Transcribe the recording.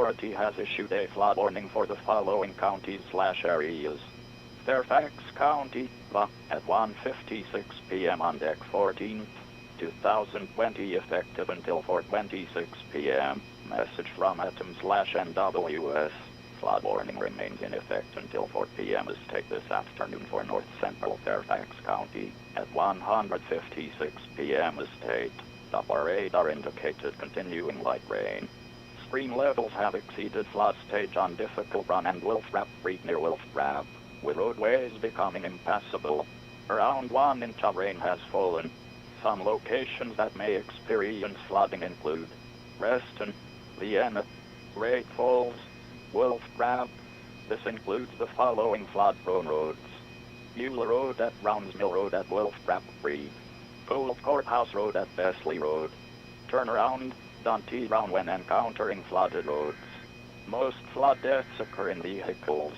Authority has issued a flood warning for the following counties/areas. Fairfax County, at 1:56 p.m. on Deck 14th, 2020, effective until 4:26 p.m. Message from Atom/NWS. Flood warning remains in effect until 4 p.m. Mistake this afternoon for North Central Fairfax County. At 1:56 p.m. Estate. Upper radar indicated continuing light rain. Stream levels have exceeded flood stage on Difficult Run and Wolf Rap Creek near Wolf Rap, with roadways becoming impassable. Around 1 inch of rain has fallen. Some locations that may experience flooding include Reston, Vienna, Great Falls, Wolf Rap. This includes the following flood-prone roads: Beulah Road at Browns Mill Road at Wolf Rap Creek, Old Courthouse Road at Besley Road. Turnaround, don't T Brown when encountering flooded roads. Most flood deaths occur in vehicles.